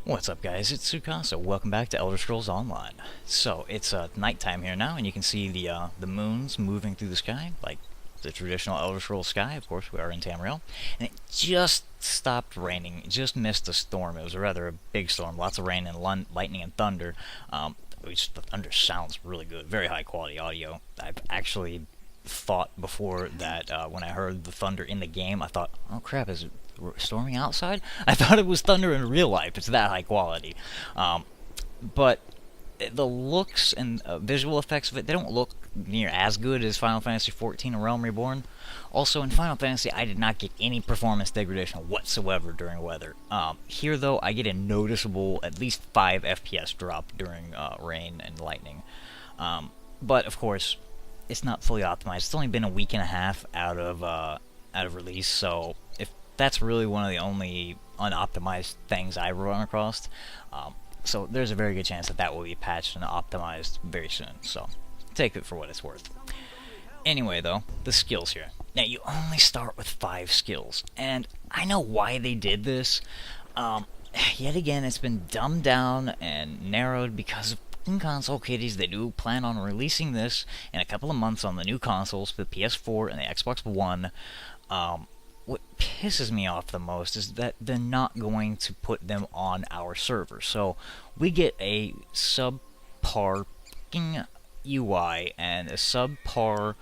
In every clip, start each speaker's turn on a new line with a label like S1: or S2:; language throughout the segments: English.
S1: What's up, guys? It's Sukasa. Welcome back to Elder Scrolls Online. So it's nighttime here now, and you can see the moons moving through the sky, like the traditional Elder Scrolls sky. Of course, we are in Tamriel, and it just stopped raining. It just missed a storm. It was rather a big storm, lots of rain and lightning and thunder. Which the thunder sounds really good, very high quality audio. I've actually thought before that when I heard the thunder in the game, I thought, oh crap, is it storming outside? I thought it was thunder in real life. It's that high quality. But the looks and visual effects of it, they don't look near as good as Final Fantasy XIV: A Realm Reborn. Also, in Final Fantasy, I did not get any performance degradation whatsoever during weather. Here, though, I get a noticeable, at least 5 FPS drop during rain and lightning. But, of course, it's not fully optimized. It's only been a week and a half out of release, so if that's really one of the only unoptimized things I run across. So there's a very good chance that that will be patched and optimized very soon. So take it for what it's worth. Anyway, though, the skills here. Now, you only start with 5 skills, and I know why they did this. Yet again, it's been dumbed down and narrowed because of console kiddies. They do plan on releasing this in a couple of months on the new consoles, the PS4 and the Xbox One. What pisses me off the most is that they're not going to put them on our server. So we get a subpar UI and a subpar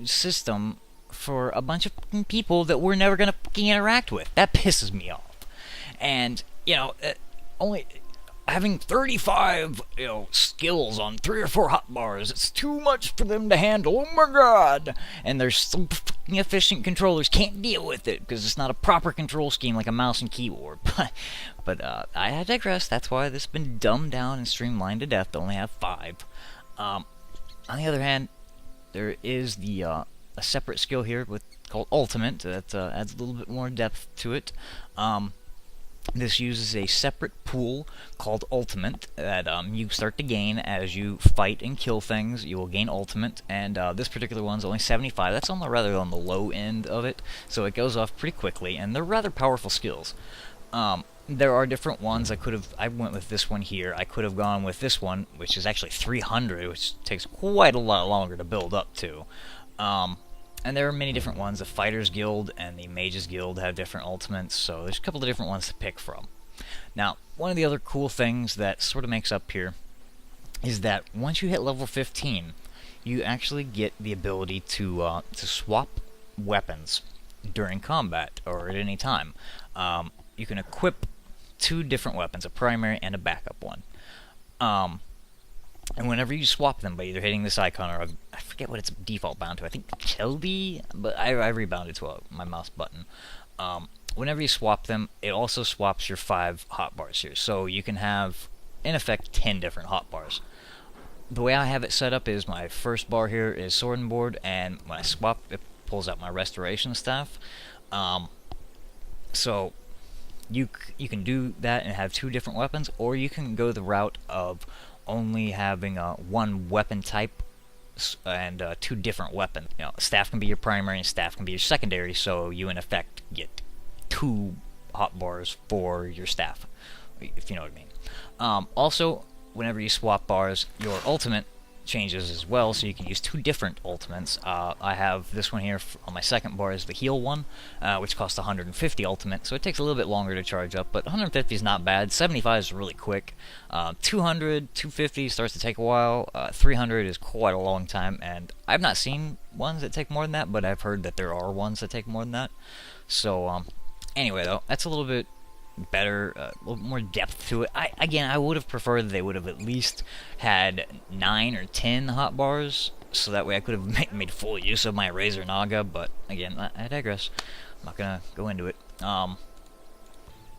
S1: system for a bunch of people that we're never gonna interact with. That pisses me off. And only having 35 skills on 3 or 4 hotbars, it's too much for them to handle. Oh my god! And there's some efficient controllers can't deal with it because it's not a proper control scheme like a mouse and keyboard. But I digress. That's why this has been dumbed down and streamlined to death to only have 5. On the other hand, there is a separate skill here called Ultimate that adds a little bit more depth to it. This uses a separate pool called Ultimate that you start to gain as you fight and kill things. You will gain Ultimate, and this particular one's only 75. That's on the low end of it, so it goes off pretty quickly, and they're rather powerful skills. There are different ones. I went with this one here. I could have gone with this one, which is actually 300, which takes quite a lot longer to build up to. And there are many different ones. The Fighters Guild and the Mages Guild have different ultimates, so there's a couple of different ones to pick from. Now, one of the other cool things that sort of makes up here is that once you hit level 15, you actually get the ability to swap weapons during combat or at any time. You can equip 2 different weapons, a primary and a backup one. And whenever you swap them by either hitting this icon or I forget what it's default bound to. I think LB, but I rebounded to my mouse button. Whenever you swap them, it also swaps your 5 hotbars here. So you can have, in effect, 10 different hotbars. The way I have it set up is my first bar here is Sword and Board, and when I swap, it pulls out my Restoration Staff. So you can do that and have 2 different weapons, or you can go the route of only having 1 weapon type and 2 different weapons. Staff can be your primary and staff can be your secondary, so you in effect get 2 hotbars for your staff, if you know what I mean. Also, whenever you swap bars, your ultimate changes as well, so you can use 2 different ultimates. I have this one here on my second bar is the heal one, which costs 150 ultimate, so it takes a little bit longer to charge up, but 150 is not bad. 75 is really quick. 200, 250 starts to take a while. 300 is quite a long time, and I've not seen ones that take more than that, but I've heard that there are ones that take more than that. So anyway, though, that's a little bit better, a little more depth to it. I would have preferred that they would have at least had 9 or 10 hotbars, so that way I could have made full use of my Razor Naga, but again, I digress. I'm not gonna go into it.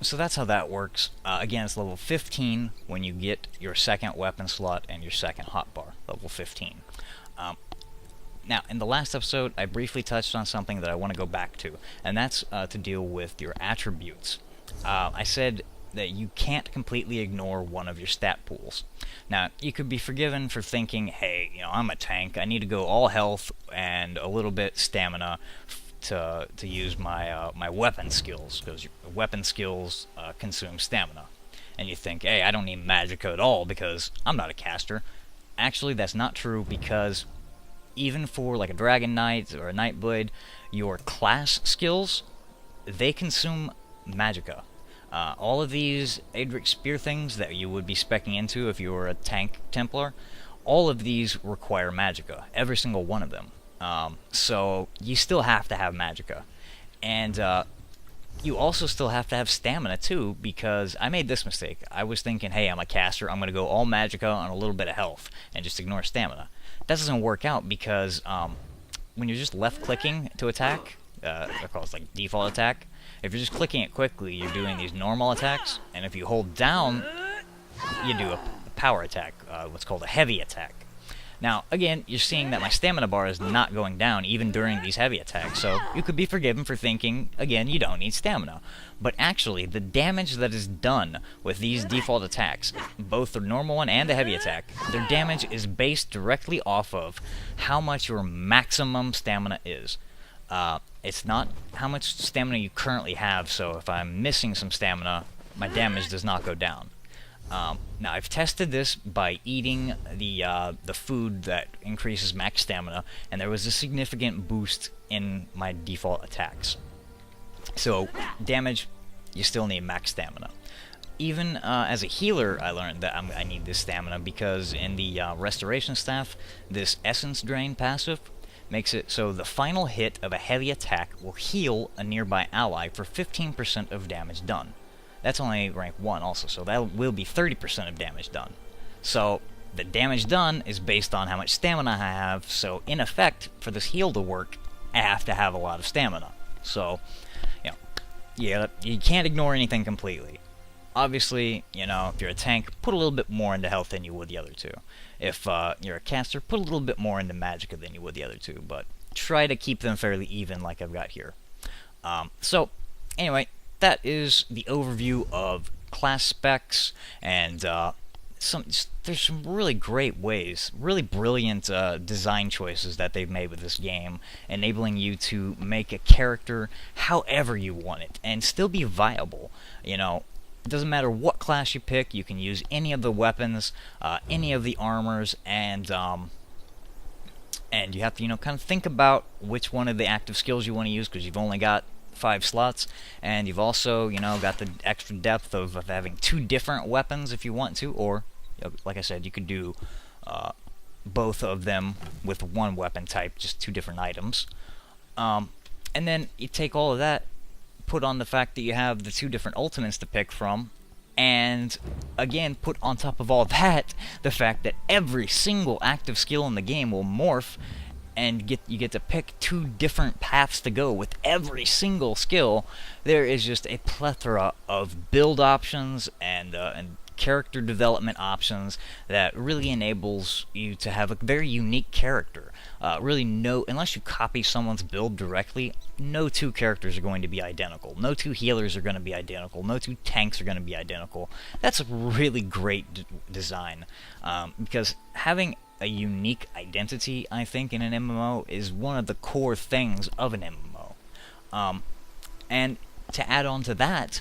S1: So that's how that works. Again, it's level 15 when you get your second weapon slot and your second hotbar, level 15. Now, in the last episode, I briefly touched on something that I want to go back to, and that's to deal with your attributes. I said that you can't completely ignore one of your stat pools. Now, you could be forgiven for thinking, hey, I'm a tank, I need to go all health and a little bit stamina to use my my weapon skills, because weapon skills consume stamina. And you think, hey, I don't need magicka at all because I'm not a caster. Actually, that's not true, because even for like a Dragon Knight or a Nightblade, your class skills, they consume magicka. All of these Adric Spear things that you would be speccing into if you were a tank Templar, all of these require magicka, every single one of them. So you still have to have magicka. And you also still have to have stamina too, because I made this mistake. I was thinking, hey, I'm a caster, I'm going to go all magicka on a little bit of health and just ignore stamina. That doesn't work out, because when you're just left-clicking to attack, they're called like default attack. If you're just clicking it quickly, you're doing these normal attacks, and if you hold down, you do a power attack, what's called a heavy attack. Now, again, you're seeing that my stamina bar is not going down even during these heavy attacks, so you could be forgiven for thinking, again, you don't need stamina. But actually, the damage that is done with these default attacks, both the normal one and the heavy attack, their damage is based directly off of how much your maximum stamina is. It's not how much stamina you currently have, so if I'm missing some stamina, my damage does not go down. Now, I've tested this by eating the food that increases max stamina, and there was a significant boost in my default attacks. So, damage, you still need max stamina. Even as a healer, I learned that I need this stamina, because in the Restoration Staff, this Essence Drain passive makes it so the final hit of a heavy attack will heal a nearby ally for 15% of damage done. That's only rank 1 also, so that will be 30% of damage done. So, the damage done is based on how much stamina I have, so in effect, for this heal to work, I have to have a lot of stamina. So, yeah, you can't ignore anything completely. Obviously, if you're a tank, put a little bit more into health than you would the other two. If you're a caster, put a little bit more into magicka than you would the other two, but try to keep them fairly even like I've got here. So, anyway, that is the overview of class specs, and there's some really great ways, really brilliant design choices that they've made with this game, enabling you to make a character however you want it, and still be viable. It doesn't matter what class you pick, you can use any of the weapons, any of the armors, and you have to, kind of think about which one of the active skills you want to use, because you've only got 5 slots, and you've also, got the extra depth of having 2 different weapons if you want to, or, like I said, you could do both of them with 1 weapon type, just 2 different items. And then you take all of that, put on the fact that you have the 2 different ultimates to pick from, and again, put on top of all that the fact that every single active skill in the game will morph, and you get to pick 2 different paths to go with every single skill. There is just a plethora of build options and character development options that really enables you to have a very unique character. Unless you copy someone's build directly, no 2 characters are going to be identical. No 2 healers are going to be identical. No 2 tanks are going to be identical. That's a really great design, because having a unique identity, I think, in an MMO is one of the core things of an MMO. And to add on to that,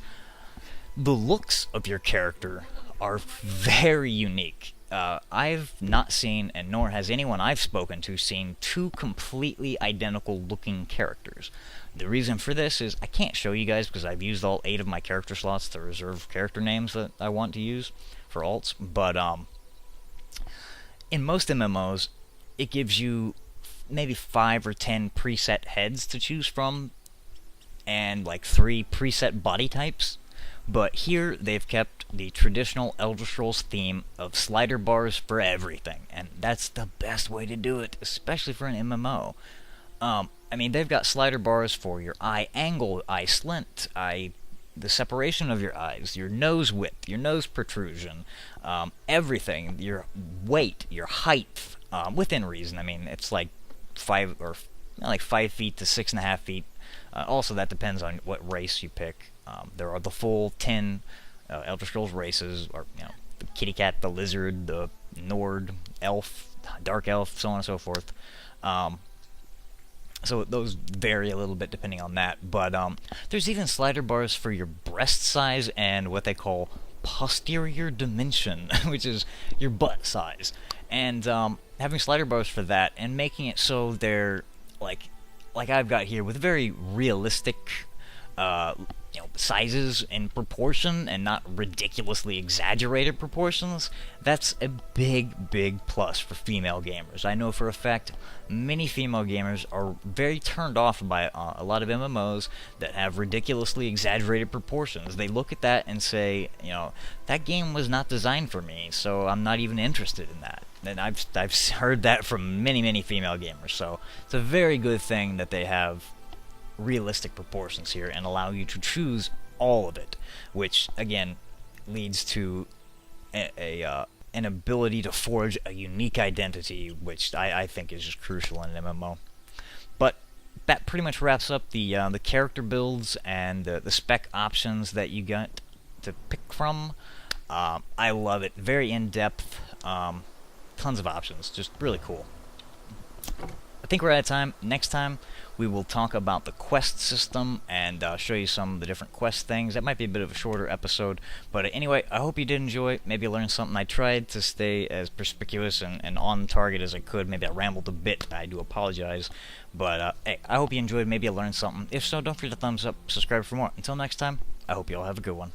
S1: the looks of your character are very unique. I've not seen, and nor has anyone I've spoken to, seen 2 completely identical looking characters. The reason for this is I can't show you guys because I've used all 8 of my character slots to reserve character names that I want to use for alts, but in most MMOs, it gives you maybe 5 or 10 preset heads to choose from, and like 3 preset body types. But here, they've kept the traditional Elder Scrolls theme of slider bars for everything, and that's the best way to do it, especially for an MMO. They've got slider bars for your eye angle, eye slant, the separation of your eyes, your nose width, your nose protrusion, everything, your weight, your height, within reason. It's like 5 feet to 6.5 feet. Also, that depends on what race you pick. There are the full 10 Elder Scrolls races, or the kitty cat, the lizard, the Nord, elf, dark elf, so on and so forth. So those vary a little bit depending on that. But there's even slider bars for your breast size and what they call posterior dimension, which is your butt size. And having slider bars for that and making it so they're like I've got here with very realistic uh, sizes and proportion and not ridiculously exaggerated proportions, that's a big plus for female gamers. I know for a fact many female gamers are very turned off by a lot of MMOs that have ridiculously exaggerated proportions. They look at that and say, that game was not designed for me, so I'm not even interested in that. And I've heard that from many female gamers, so it's a very good thing that they have realistic proportions here and allow you to choose all of it, which again leads to an ability to forge a unique identity, which I think is just crucial in an MMO. But that pretty much wraps up the character builds and the spec options that you got to pick from. I love it. Very in-depth. Tons of options. Just really cool. I think we're out of time. Next time, we will talk about the quest system and show you some of the different quest things. That might be a bit of a shorter episode, but anyway, I hope you did enjoy. Maybe learn something. I tried to stay as perspicuous and on target as I could. Maybe I rambled a bit. I do apologize, but hey, I hope you enjoyed. Maybe you learned something. If so, don't forget to thumbs up, subscribe for more. Until next time, I hope you all have a good one.